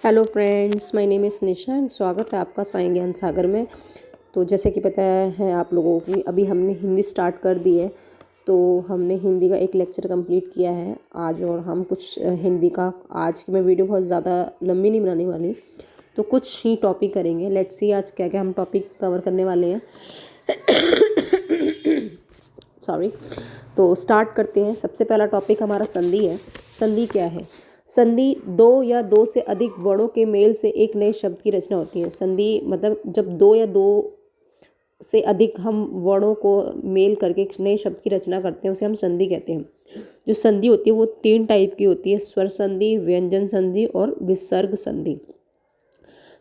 Hello friends, my name is Nisha and स्वागत है आपका साई ज्ञान सागर में। तो जैसे कि पता है आप लोगों की, अभी हमने हिंदी स्टार्ट कर दी है। तो हमने हिंदी का एक लेक्चर कंप्लीट किया है आज, और हम कुछ हिंदी का, आज की मैं वीडियो बहुत ज़्यादा लंबी नहीं बनाने वाली, तो कुछ ही टॉपिक करेंगे। लेट्स सी आज क्या क्या हम टॉपिक कवर करने वाले हैं। सॉरी। तो स्टार्ट करते हैं। सबसे पहला टॉपिक हमारा संधि है। संधि क्या है? संधि दो या दो से अधिक वर्णों के मेल से एक नए शब्द की रचना होती है। संधि मतलब जब दो या दो से अधिक हम वर्णों को मेल करके एक नए शब्द की रचना करते हैं, उसे हम संधि कहते हैं। जो संधि होती है वो 3 टाइप की होती है: स्वर संधि, व्यंजन संधि और विसर्ग संधि।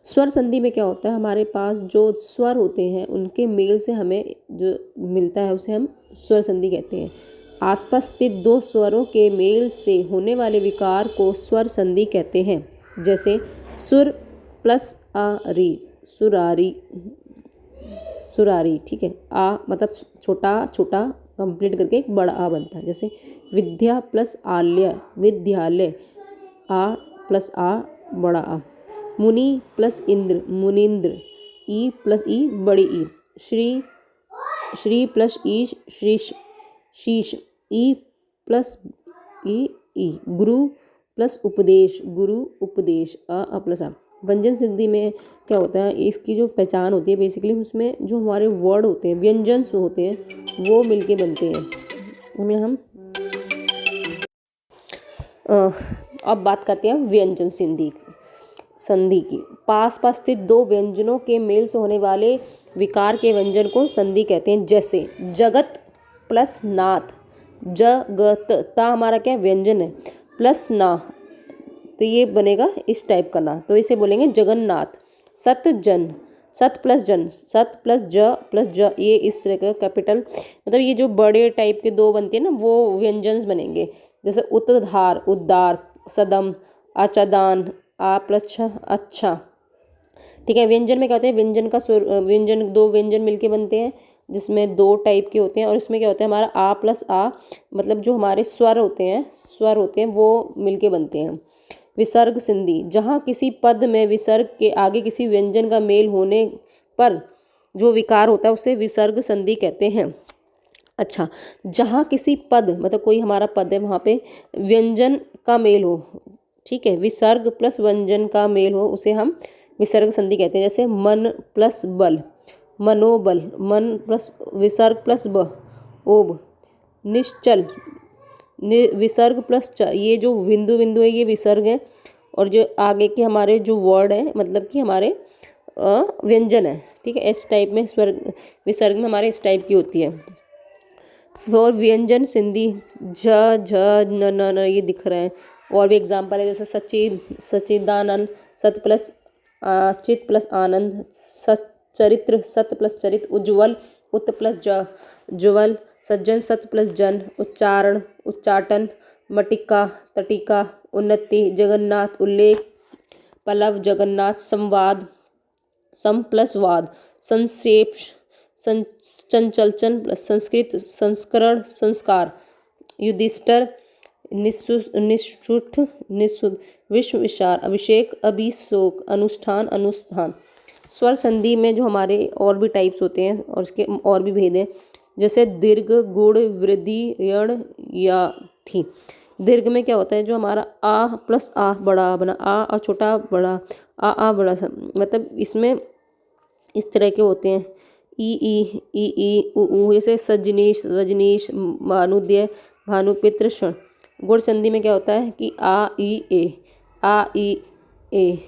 स्वर संधि में क्या होता है, हमारे पास जो स्वर होते हैं उनके मेल से हमें जो मिलता है उसे हम स्वर संधि कहते हैं। आसपास स्थित दो स्वरों के मेल से होने वाले विकार को स्वर संधि कहते हैं। जैसे सुर प्लस आ री, सुरारी, सुरारी। ठीक है। आ मतलब छोटा छोटा कंप्लीट करके एक बड़ा आ बनता है। जैसे विद्या प्लस आल्य, विद्यालय। आ प्लस आ, बड़ा आ। मुनि प्लस इंद्र, मुनिंद्र। ई प्लस ई, बड़ी ई। श्री, श्री प्लस ई, श्रीश, शीश। ई प्लस ई, ई। गुरु प्लस उपदेश, गुरु, उपदेश। अ प्लस आ। व्यंजन संधि में क्या होता है, इसकी जो पहचान होती है बेसिकली, उसमें जो हमारे वर्ड होते हैं, व्यंजन होते हैं, वो मिलके बनते हैं। उन्हें हम अब बात करते हैं व्यंजन संधि संधि की। पास पास स्थित दो व्यंजनों के मेल से होने वाले विकार के व्यंजन को संधि कहते हैं। जैसे जगत प्लस नाथ, जगत, ता हमारा क्या व्यंजन है, प्लस ना, तो ये बनेगा इस टाइप का ना, तो इसे बोलेंगे जगन्नाथ। सत जन, सत प्लस जन, सत प्लस ज प्लस ज, ये इस तरह का कैपिटल, मतलब ये जो बड़े टाइप के दो बनते हैं ना, वो व्यंजन्स बनेंगे। जैसे उत्तधार, उद्दार, सदम, आचादान। आ प्लस छ, अच्छा। ठीक है। व्यंजन में क्या होता है, व्यंजन का स्वर, व्यंजन, दो व्यंजन मिलके बनते हैं जिसमें दो टाइप के होते हैं। और इसमें क्या होता है, हमारा आ प्लस आ, मतलब जो हमारे स्वर होते हैं, स्वर होते हैं वो मिलके बनते हैं। विसर्ग संधि, जहाँ किसी पद में विसर्ग के आगे किसी व्यंजन का मेल होने पर जो विकार होता है उसे विसर्ग संधि कहते हैं। अच्छा, जहाँ किसी पद, मतलब कोई हमारा पद है, वहाँ पे व्यंजन का मेल हो, ठीक है, विसर्ग प्लस व्यंजन का मेल हो, उसे हम विसर्ग संधि कहते हैं। जैसे मन प्लस बल, मनोबल। मन प्लस विसर्ग प्लस ब, ओब। निश्चल, विसर्ग प्लस च, ये जो बिंदु बिंदु है ये विसर्ग है, और जो आगे के हमारे जो वर्ड है, मतलब कि हमारे व्यंजन है। ठीक है। इस टाइप में स्वर विसर्ग में हमारे इस टाइप की होती है। फॉर व्यंजन संधि झ, झ, न, न, न, ये दिख रहे हैं। और भी एग्जाम्पल है, जैसे सचिद, सचिदानंद। सत प्लस चित प्लस आनंद। सच्चरित्र, सत प्लस चरित। उज्ज्वल, उत प्लस ज, ज्वल। सज्जन, सत प्लस जन। उच्चारण, उच्चाटन। मटिका, तटिका। उन्नति, जगन्नाथ। उल्लेख, पल्लव, जगन्नाथ। संवाद, सम प्लस वाद। संक्षेप, चंचलचन प्लस संस्कृत, संस्करण, संस्कार। युधिष्ठर, निष्ठुर, निःशुद्ध। विश्व, विशाल। अभिषेक, अभिशोक। अनुष्ठान, अनुष्ठान। स्वर संधि में जो हमारे और भी टाइप्स होते हैं और इसके और भी भेद हैं, जैसे दीर्घ, गुण, वृद्धि, यण, या थी। दीर्घ में क्या होता है, जो हमारा आ प्लस आ, बड़ा बना, आ छोटा बड़ा, आ बड़ा सा, मतलब इसमें इस तरह के होते हैं। ई उ ऊ, जैसे सजनीश, रजनीश, भानुद्य, भानुपित्र, क्षण। गुण संधि में क्या होता है कि आ ई ए, आ ई ए,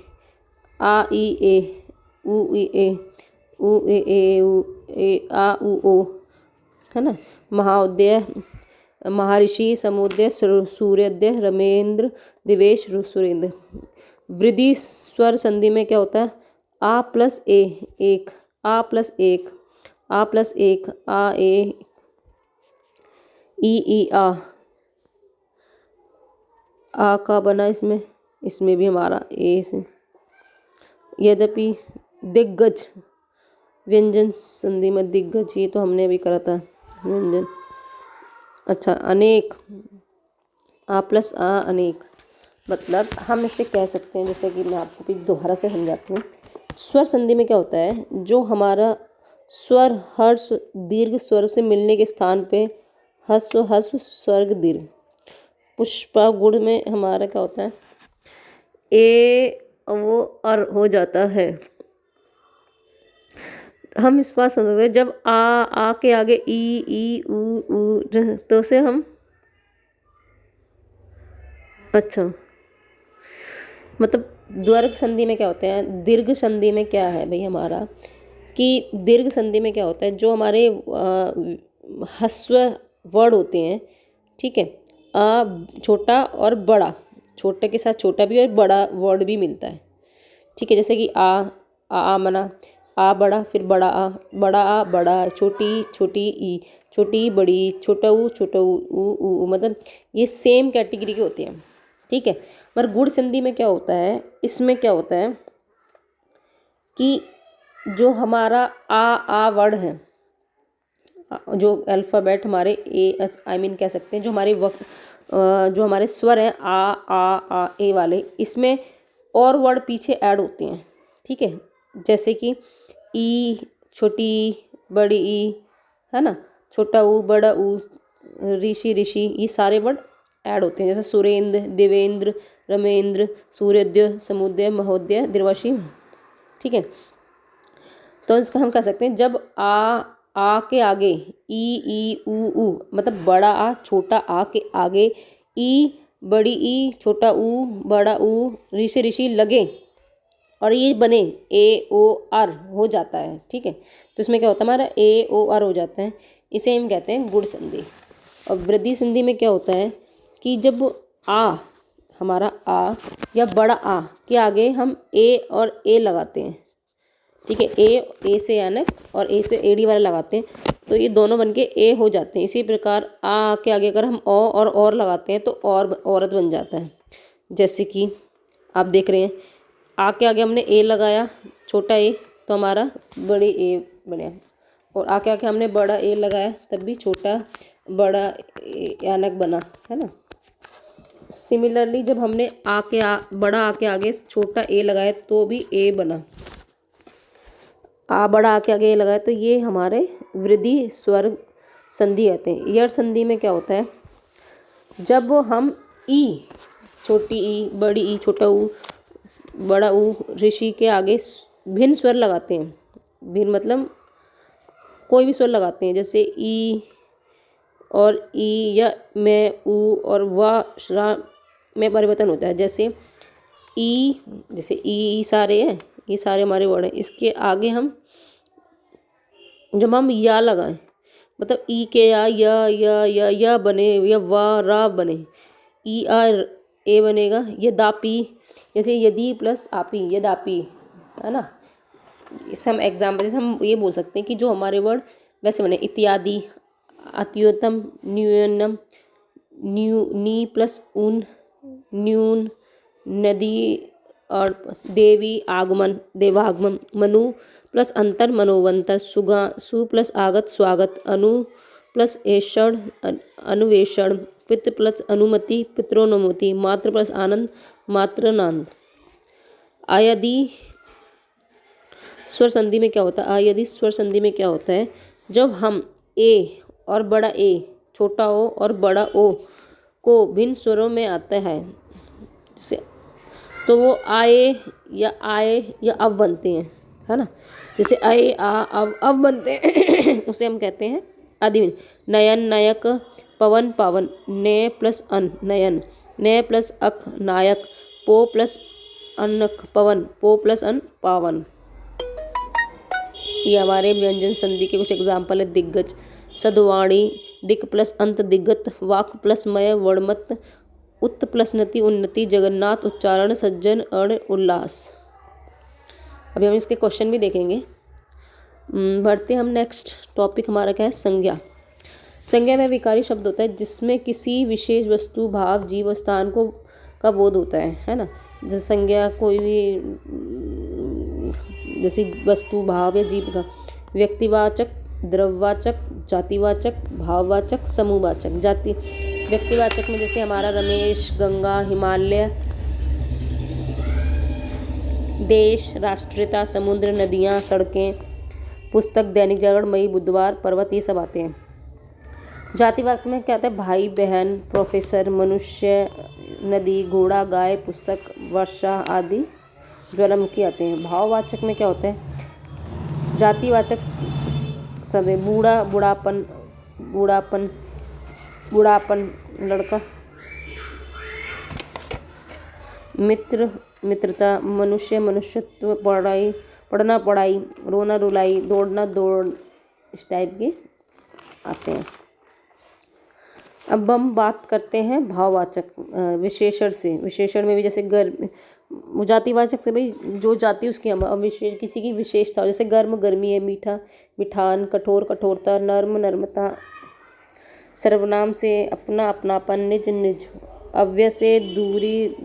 आ ई ए, उ ई ए, उ ए उ ए, आ उ ओ, है ना। महाउदय, महर्षि, समुद्र, सूर्योदय, रमेंद्र, दिवेश, सुरेंद्र। वृद्धि स्वर संधि में क्या होता है, आ प्लस ए, एक। आ प्लस एक, आ प्लस एक, आ ए, ई आ का बना इसमें, इसमें भी हमारा ए से। यद्यपि दिग्गज, व्यंजन संधि में दिग्गज, ये तो हमने अभी करा था व्यंजन। अच्छा, अनेक, आ प्लस आ, अनेक। मतलब हम इसे कह सकते हैं, जैसे कि मैं आपको भी दोबारा से समझाती हूँ। स्वर संधि में क्या होता है, जो हमारा स्वर हर्ष दीर्घ स्वर से मिलने के स्थान पे हस्व हस्व स्वर्ग दीर्घ। पुष्पा गुण में हमारा क्या होता है, ए वो अर हो जाता है। हम इस बात समझ सकते हैं, जब आ के आगे ई ऊ तो उसे हम, अच्छा मतलब द्वर्ग संधि में क्या होते हैं, दीर्घ संधि में क्या है भाई हमारा, कि दीर्घ संधि में क्या होता है, जो हमारे ह्रस्व वर्ड होते हैं, ठीक है, आ छोटा और बड़ा, छोटे के साथ छोटा भी और बड़ा वर्ड भी मिलता है, ठीक है। जैसे कि आ मना, आ बड़ा, फिर बड़ा आ बड़ा, छोटी छोटी ई, छोटी बड़ी, छोटा ऊ, मतलब ये सेम कैटेगरी के होते हैं, ठीक है। पर गुण संधि में क्या होता है, इसमें क्या होता है कि जो हमारा आ वर्ड है, जो अल्फ़ाबेट हमारे कह सकते हैं, जो हमारे जो हमारे स्वर हैं आ ए वाले, इसमें और वर्ड पीछे ऐड होते हैं, ठीक है। जैसे कि ई, छोटी बड़ी ई, है ना, छोटा ऊ बड़ा ऊ, ऋषि ये सारे वर्ड ऐड होते हैं। जैसे सुरेंद्र, देवेंद्र, रमेंद्र, सूर्योदय, समुदय, महोदय, दिर्वाशी, ठीक है। तो इसका हम कह सकते हैं, जब आ के आगे ई ऊ, मतलब बड़ा आ छोटा आ के आगे ई बड़ी ई छोटा ऊ बड़ा ऊ ऋषि लगे और ये बने ए ओ आर हो जाता है, ठीक है। तो इसमें क्या होता है, हमारा ए ओ आर हो जाता है, इसे हम कहते हैं गुण संधि। और वृद्धि संधि में क्या होता है कि जब हमारा आ या बड़ा आ के आगे हम ए और ए लगाते हैं, ठीक है, ए से यानक और ए से एडी वाला लगाते हैं, तो ये दोनों बनके ए हो जाते हैं। इसी प्रकार आ के आगे अगर हम और लगाते हैं तो और औरत बन जाता है। जैसे कि आप देख रहे हैं, आ के आगे हमने ए लगाया छोटा ए, तो हमारा बड़ी ए बना, और आ के आगे हमने बड़ा ए लगाया तब भी छोटा बड़ा यानक बना, है ना। सिमिलरली जब हमने बड़ा आ के आगे छोटा ए लगाया तो भी ए बना, आ बड़ा आ के आगे ए लगाया, तो ये हमारे वृद्धि स्वर संधि कहते हैं। यड़ संधि में क्या होता है, जब हम ई, छोटी ई बड़ी ई छोटा ऊ बड़ा ऊ ऋषि के आगे भिन्न स्वर लगाते हैं, भिन्न मतलब कोई भी स्वर लगाते हैं, जैसे ई और ई या में ऊ और वा श्रा में परिवर्तन होता है। जैसे ई सारे हैं, ये सारे हमारे वर्ड हैं, इसके आगे हम जब हम या लगाएं, मतलब ई के या बने, या वा रा बने, ई आ ए बनेगा, ये दापी, जैसे यदि प्लस आपी यदापि, है ना। सम एग्जाम्पल, जैसे हम ये बोल सकते हैं कि जो हमारे वर्ड वैसे बने, इत्यादि, अत्युत्तम, न्यूनम, नी प्लस उन, न्यून, नदी और देवी आगमन देवागमन, मनु प्लस अंतर मनोवंतर, सु प्लस आगत स्वागत, अनु प्लस ऐषण अनुवेषण, पितृ प्लस अनुमति पितरोनुमति, मात्र प्लस आनंद मात्रनांद। आयदि स्वर संधि में क्या होता है, आयदि स्वर संधि में क्या होता है, जब हम ए और बड़ा ए छोटा ओ और बड़ा ओ को भिन्न स्वरों में आता है, जैसे तो वो आए या अब बनते हैं, है ना। जैसे आए आ अब बनते हैं उसे हम कहते हैं आदिम। नयन नायक, पवन पावन, ने प्लस अन नयन, ने प्लस अख नायक, पो प्लस अनक पवन, पो प्लस अन पावन। ये हमारे व्यंजन संधि के कुछ एग्जाम्पल है। दिग्गज, सद्वाणी, दिक प्लस अंत दिग्गत, वाक प्लस मय वर्णमत, उत्त प्लस नति उन्नति, जगन्नाथ उच्चारण, सज्जन अण उल्लास। अभी हम इसके क्वेश्चन भी देखेंगे। बढ़ते हम नेक्स्ट टॉपिक हमारा क्या है, संज्ञा। संज्ञा में विकारी शब्द होता है जिसमें किसी विशेष वस्तु भाव जीव स्थान को का बोध होता है ना। जैसे संज्ञा कोई भी जैसी वस्तु भाव या जीव का व्यक्तिवाचक, द्रव्यवाचक, जातिवाचक, भाववाचक, समूहवाचक। व्यक्तिवाचक में जैसे हमारा रमेश, गंगा, हिमालय, देश, राष्ट्रीयता, समुद्र, नदियाँ, सड़कें, पुस्तक, दैनिक जागरण, मई, बुधवार, पर्वत, ये सब आते हैं। जातिवाद में क्या आता है? भाई बहन, प्रोफेसर, मनुष्य, नदी, घोड़ा, गाय, पुस्तक, वर्षा आदि, ज्वालामुखी आते हैं। भाववाचक में क्या होता है? जातिवाचक समय, बूढ़ा, बुढ़ापन, बूढ़ापन, बुढ़ापन, लड़का, मित्र, मित्रता, मनुष्य, मनुष्यत्व, पढ़ाई, पढ़ना, पढ़ाई, रोना, रुलाई, दौड़ना, दौड़, इस टाइप के आते हैं। अब हम बात करते हैं भाववाचक विशेषण से। विशेषण में भी जैसे गर्म, जातिवाचक से भाई जो जाति उसकी हम विशेष किसी की विशेषता, जैसे गर्म गर्मी है, मीठा मिठान, कठोर कठोरता, नर्म नर्मता। सर्वनाम से अपना अपनापन, निज निज। अव्यय से दूरी,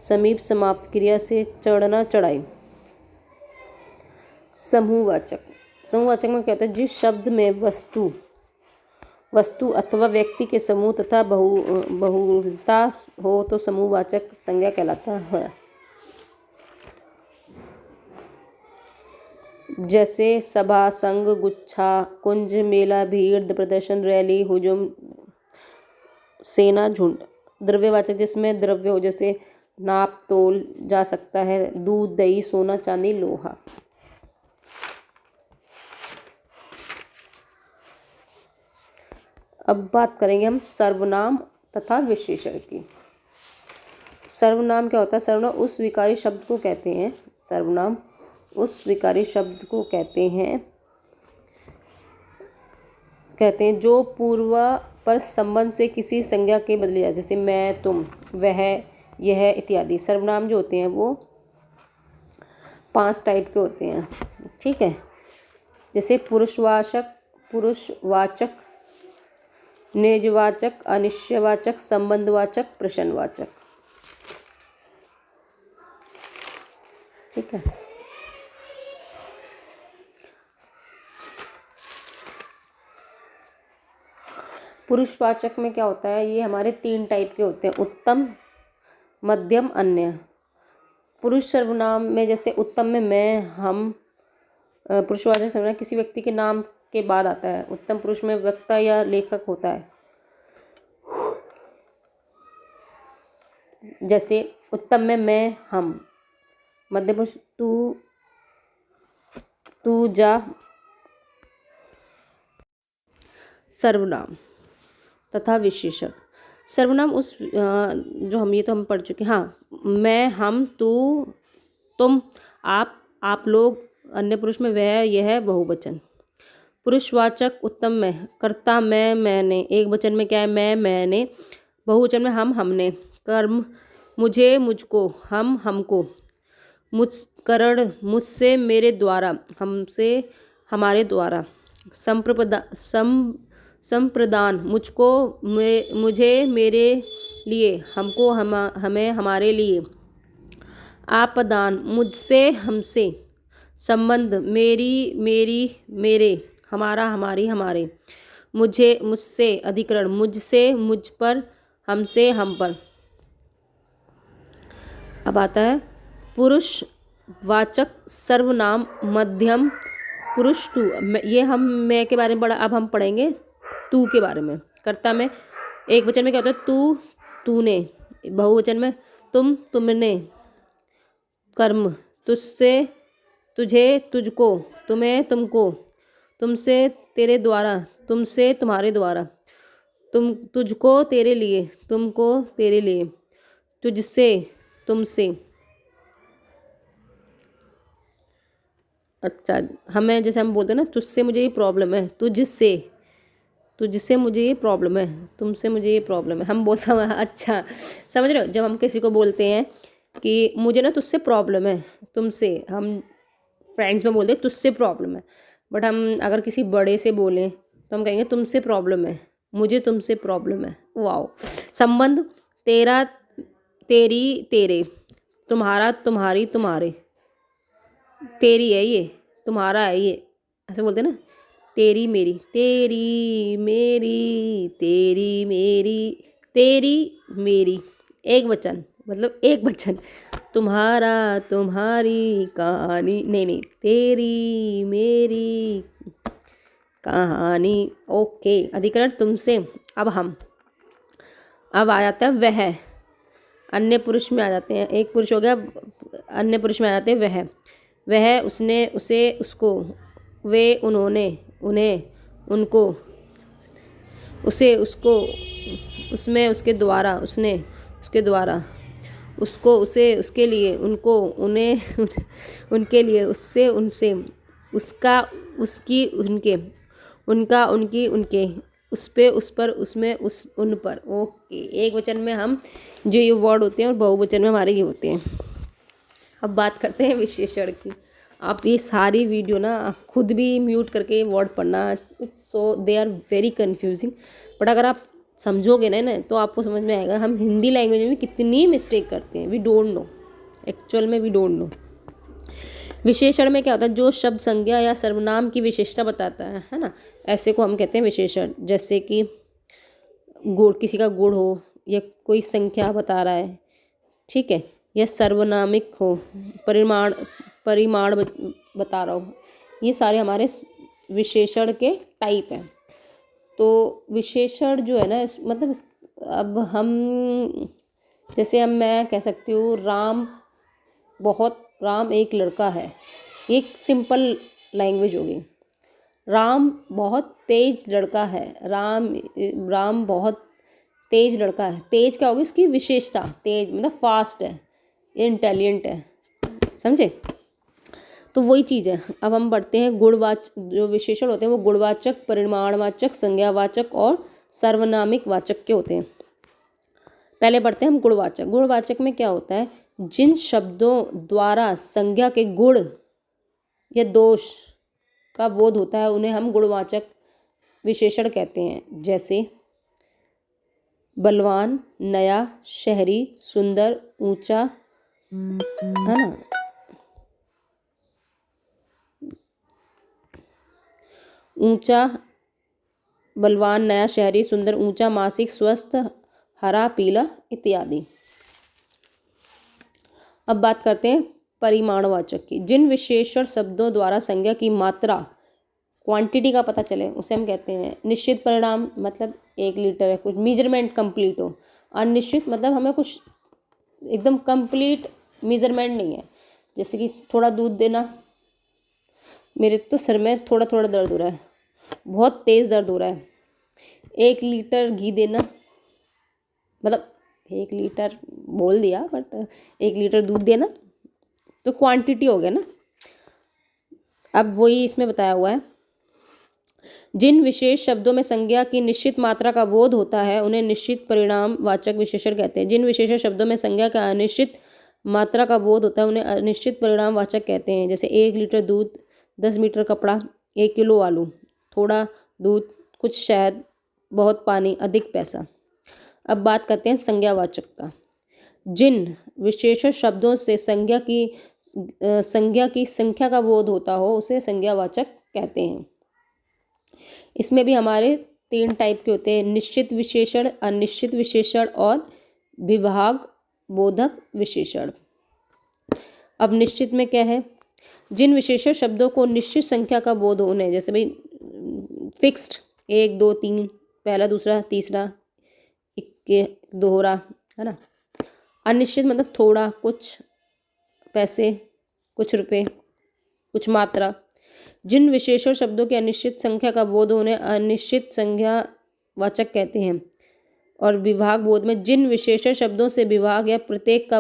समीप समाप्त। क्रिया से चढ़ना चढ़ाई। समूहवाचक, समूहवाचक में क्या होता है? जिस शब्द में वस्तु अथवा व्यक्ति के समूह तथा बहुलता हो तो समूहवाचक संज्ञा कहलाता है। जैसे सभा, संघ, गुच्छा, कुंज, मेला, भीड़, प्रदर्शन, रैली, हुजूम, सेना, झुंड। द्रव्यवाचक जिसमें द्रव्य हो, जैसे नाप तोल जा सकता है, दूध, दही, सोना, चांदी, लोहा। अब बात करेंगे हम सर्वनाम तथा विशेषण की। सर्वनाम क्या होता है? सर्वनाम उस विकारी शब्द को कहते हैं। सर्वनाम उस विकारी शब्द को कहते हैं जो पूर्व पर संबंध से किसी संज्ञा के बदले जाए, जैसे मैं, तुम, वह, यह इत्यादि। सर्वनाम जो होते हैं वो 5 टाइप के होते हैं, ठीक है। जैसे पुरुषवाचक, निजवाचक, अनिश्चयवाचक, संबंधवाचक, प्रश्नवाचक, ठीक है। पुरुषवाचक में क्या होता है? ये हमारे 3 टाइप के होते हैं, उत्तम, मध्यम, अन्य। पुरुष सर्वनाम में जैसे उत्तम में मैं, हम। पुरुषवाचक सर्वनाम किसी व्यक्ति के नाम के बाद आता है। उत्तम पुरुष में वक्ता या लेखक होता है। जैसे उत्तम में मैं, हम। मध्यम पुरुष तू, जा। सर्वनाम तथा विशेषण। सर्वनाम उस जो हम, ये तो हम पढ़ चुके हैं। हाँ, मैं, हम, तू, तुम, आप लोग। अन्य पुरुष में वह, यह, बहुवचन। पुरुषवाचक उत्तम में कर्ता मैं, मैंने। एक वचन में क्या है? मैं, मैंने। बहुवचन में हम, हमने। कर्म मुझे, मुझको, हम, हमको। मुझकरण मुझसे, मेरे द्वारा, हमसे, हमारे द्वारा। संप्रदान मुझको, मुझे, मेरे लिए, हमको, हमें, हमारे लिए। आपदान मुझसे, हमसे। संबंध मेरी, मेरी, मेरे, हमारा, हमारी, हमारे। मुझे, मुझसे। अधिकरण मुझसे, मुझ पर, हमसे, हम पर। अब आता है पुरुषवाचक सर्वनाम मध्यम पुरुष तू। ये हम मैं के बारे में पढ़ा, अब हम पढ़ेंगे तू के बारे में। कर्ता में एक वचन में क्या होता है? तू, तूने। बहुवचन में तुम, तुमने। कर्म तुझसे, तुझे, तुझको, तुम्हें, तुमको। तुमसे, तेरे द्वारा, तुमसे, तुम्हारे द्वारा। तुझको, तेरे लिए, तुमको, तेरे लिए। तुझसे, तुमसे। अच्छा, हमें जैसे हम बोलते हैं ना, तुझसे मुझे ये प्रॉब्लम है, तुझसे मुझे ये प्रॉब्लम है, तुमसे मुझे ये प्रॉब्लम है। हम अच्छा समझ रहे हो? जब हम किसी को बोलते हैं कि मुझे ना तुझसे प्रॉब्लम है, तुमसे, हम फ्रेंड्स में बोलते हैं तुझसे प्रॉब्लम है। बट हम अगर किसी बड़े से बोलें तो हम कहेंगे तुमसे प्रॉब्लम है, मुझे तुमसे प्रॉब्लम है। वाओ। संबंध तेरा, तेरी, तेरे। तुम्हारा, तुम्हारी, तुम्हारे। तेरी है ये, तुम्हारा है ये, ऐसे बोलते हैं ना। तेरी मेरी, तेरी मेरी, तेरी मेरी, तेरी मेरी। एक वचन, मतलब एक वचन। तुम्हारा तुम्हारी कहानी, नहीं, तेरी मेरी कहानी। ओके, अधिकरण तुमसे। अब आ जाता है वह, अन्य पुरुष में आ जाते हैं। एक पुरुष हो गया, अन्य पुरुष में आ जाते हैं वह, उसने, उसे, उसको, वे, उन्होंने, उन्हें, उनको, उसे, उसको, उसमें, उसके द्वारा, उसने, उसके द्वारा, उसको, उसे, उसके लिए, उनको, उन्हें, उनके लिए, उससे, उनसे, उसका, उसकी, उनके, उनका, उनकी, उनके, उस पे, उस पर, उसमें, उस, उन पर। ओके, एक वचन में हम जो ये वर्ड होते हैं और बहुवचन में हमारे ये होते हैं। अब बात करते हैं विशेषण की। आप ये सारी वीडियो ना खुद भी म्यूट करके ये वर्ड पढ़ना, so they are very confusing, but अगर आप समझोगे ना तो आपको समझ में आएगा हम हिंदी लैंग्वेज में कितनी मिस्टेक करते हैं। वी डोंट नो, एक्चुअल में वी डोंट नो। विशेषण में क्या होता है, जो शब्द संज्ञा या सर्वनाम की विशेषता बताता है ना, ऐसे को हम कहते हैं विशेषण। जैसे कि गुण, किसी का गुण हो, या कोई संख्या बता रहा है, ठीक है, या सर्वनामिक हो, परिमाण बता रहा हो, ये सारे हमारे विशेषण के टाइप हैं। तो विशेषण जो है ना, मतलब अब हम, जैसे अब मैं कह सकती हूँ राम एक लड़का है, एक सिंपल लैंग्वेज होगी। राम बहुत तेज लड़का है, राम बहुत तेज लड़का है। तेज क्या होगी, उसकी विशेषता, तेज मतलब फास्ट है, इंटेलिजेंट है, समझे। तो वही चीज़ है। अब हम बढ़ते हैं गुणवाचक, जो विशेषण होते हैं वो गुणवाचक, परिमाणवाचक, संज्ञावाचक और सर्वनामिक वाचक के होते हैं। पहले बढ़ते हैं हम गुणवाचक। गुणवाचक में क्या होता है, जिन शब्दों द्वारा संज्ञा के गुण या दोष का बोध होता है उन्हें हम गुणवाचक विशेषण कहते हैं। जैसे बलवान, नया, शहरी, सुंदर, ऊंचा, है ना, ऊंचा, बलवान, नया, शहरी, सुंदर, ऊंचा, मासिक, स्वस्थ, हरा, पीला इत्यादि। अब बात करते हैं परिमाणवाचक की। जिन विशेषण शब्दों द्वारा संज्ञा की मात्रा, क्वांटिटी का पता चले उसे हम कहते हैं निश्चित परिणाम, मतलब 1 लीटर है, कुछ मेजरमेंट कंप्लीट हो। अनिश्चित मतलब हमें कुछ एकदम कंप्लीट मेजरमेंट नहीं है। जैसे कि थोड़ा दूध देना, मेरे तो सर में थोड़ा थोड़ा दर्द हो रहा है, बहुत तेज़ दर्द हो रहा है। 1 लीटर घी देना, मतलब 1 लीटर बोल दिया बट 1 लीटर दूध देना, तो क्वांटिटी हो गया ना। अब वही इसमें बताया हुआ है, जिन विशेष शब्दों में संज्ञा की निश्चित मात्रा का बोध होता है उन्हें निश्चित परिणाम वाचक विशेषण कहते हैं। जिन विशेष शब्दों में संज्ञा का अनिश्चित मात्रा का बोध होता है उन्हें अनिश्चित परिणाम वाचक कहते हैं। जैसे 1 लीटर दूध, 10 मीटर कपड़ा, 1 किलो आलू, थोड़ा दूध, कुछ शहद, बहुत पानी, अधिक पैसा। अब बात करते हैं संज्ञावाचक का। जिन विशेष शब्दों से संज्ञा की संख्या का बोध होता हो उसे संज्ञावाचक कहते हैं। इसमें भी हमारे 3 टाइप के होते हैं, निश्चित विशेषण, अनिश्चित विशेषण और विभाग बोधक विशेषण। अब निश्चित में क्या है, जिन विशेष शब्दों को निश्चित संख्या का बोध होने, जैसे भाई फिक्स्ड 1 2 3, पहला दूसरा तीसरा, इक्के, दोहरा, है ना। अनिश्चित मतलब थोड़ा, कुछ पैसे, कुछ रुपए, कुछ मात्रा। जिन विशेषण शब्दों की अनिश्चित संख्या का बोध होने अनिश्चित संख्या वाचक कहते हैं। और विभाग बोध में जिन विशेष शब्दों से विभाग या प्रत्येक का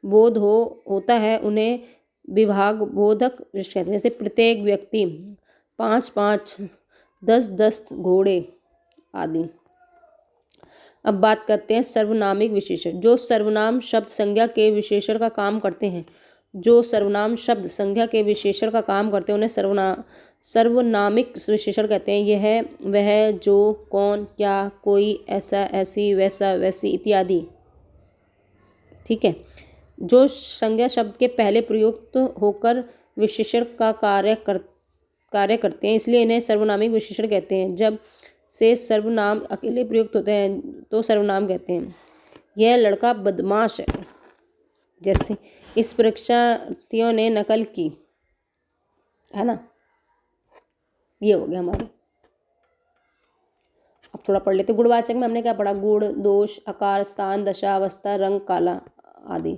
बोध होता है उन्हें विभाग बोधक कहते हैं। जैसे प्रत्येक व्यक्ति, 5 5, 10 10 घोड़े आदि। अब बात करते हैं सर्वनामिक विशेषण। जो सर्वनाम शब्द संज्ञा के विशेषण का काम करते हैं, जो सर्वनाम शब्द संज्ञा के विशेषण का काम करते हैं उन्हें सर्वनामिक विशेषण कहते हैं। यह, वह, जो, कौन, क्या, कोई, ऐसा, ऐसी, वैसा, वैसी इत्यादि, ठीक है, जो संज्ञा शब्द के पहले प्रयुक्त होकर विशेषण का कार्य करते हैं, इसलिए इन्हें सर्वनामिक विशेषण कहते हैं। जब से सर्वनाम अकेले प्रयुक्त होते हैं तो सर्वनाम कहते हैं। यह लड़का बदमाश है, जैसे इस परीक्षार्थियों ने नकल की, है ना। ये हो गया हमारे। अब थोड़ा पढ़ लेते। गुणवाचक में हमने क्या पढ़ा? गुण, दोष, आकार, स्थान, दशा, अवस्था, रंग, काला आदि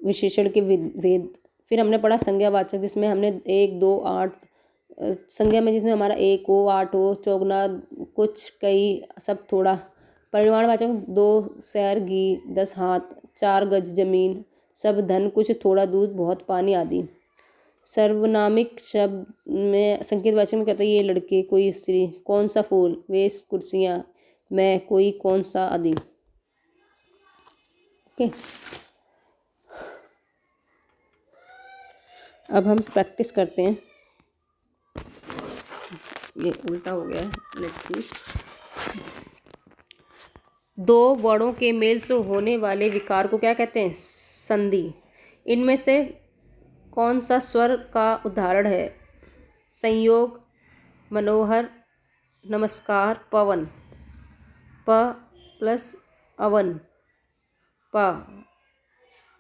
विशेषण के भेद। फिर हमने पढ़ा संज्ञावाचक, जिसमें हमने 1, 2, 8 संज्ञा में जिसमें हमारा 1 हो, 8 हो, चौगुना, कुछ, कई, सब, थोड़ा। परिमाणवाचक 2 सैर घी, 10 हाथ, 4 गज जमीन, सब, धन, कुछ, थोड़ा, दूध, बहुत, पानी आदि। सर्वनामिक शब्द में संकेतवाचक में कहते हैं ये लड़के, कोई स्त्री, कौन सा फूल, वे कुर्सियाँ, मैं, कोई, कौन सा आदि। ओके, अब हम प्रैक्टिस करते हैं। ये उल्टा हो गया है, लेट्स सी। दो वर्णों के मेल से होने वाले विकार को क्या कहते हैं? संधि। इनमें से कौन सा स्वर का उदाहरण है? संयोग, मनोहर, नमस्कार, पवन। प प्लस अवन, प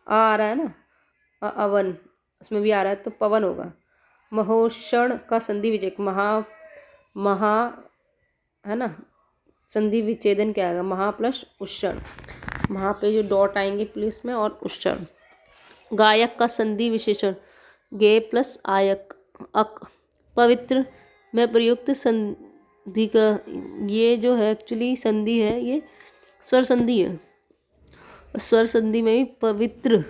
आ रहा है ना, अवन उसमें भी आ रहा है तो पवन होगा। महोषण का संधि विच्छेद, महा है ना, संधि विच्छेदन क्या आएगा? महा प्लस उष्ण, महा पे जो डॉट आएंगे प्लीज में, और उष्ण। गायक का संधि विशेषण, गे प्लस आयक, अक। पवित्र में प्रयुक्त संधि का, ये जो है एक्चुअली संधि है, ये स्वर संधि है। स्वर संधि में भी पवित्र,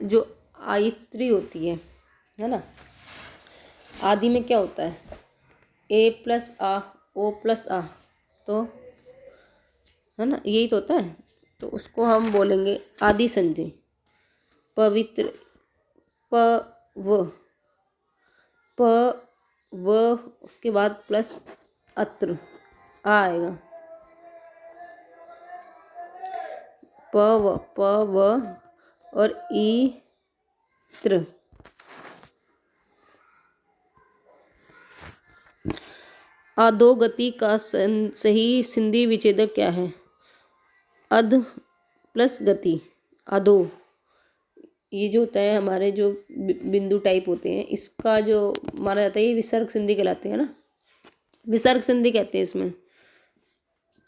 जो आयत्री होती है ना। आदि में क्या होता है? ए प्लस आ, ओ प्लस आ, तो है ना, यही तो होता है। तो उसको हम बोलेंगे आदि संधि। पवित्र, प व उसके बाद प्लस अत्र आ आएगा। प व और ई त्र। अधोगति का सही संधि विच्छेदक क्या है? अध प्लस गति, अधो। ये जो होता है हमारे जो बिंदु टाइप होते हैं, इसका जो माना जाता है ये विसर्ग संधि कहलाते हैं ना, विसर्ग संधि कहते हैं इसमें।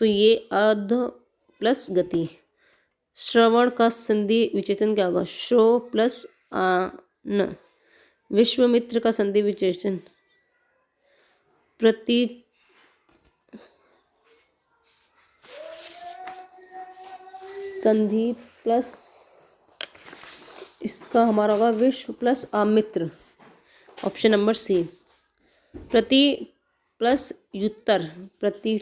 तो ये अध प्लस गति। श्रवण का संधि विच्छेदन क्या होगा? श्रो प्लस आन। विश्वामित्र का संधि विच्छेदन प्रति संधि प्लस, इसका हमारा होगा विश्व प्लस अमित्र, ऑप्शन नंबर सी। प्रति प्लस युत्तर, प्रति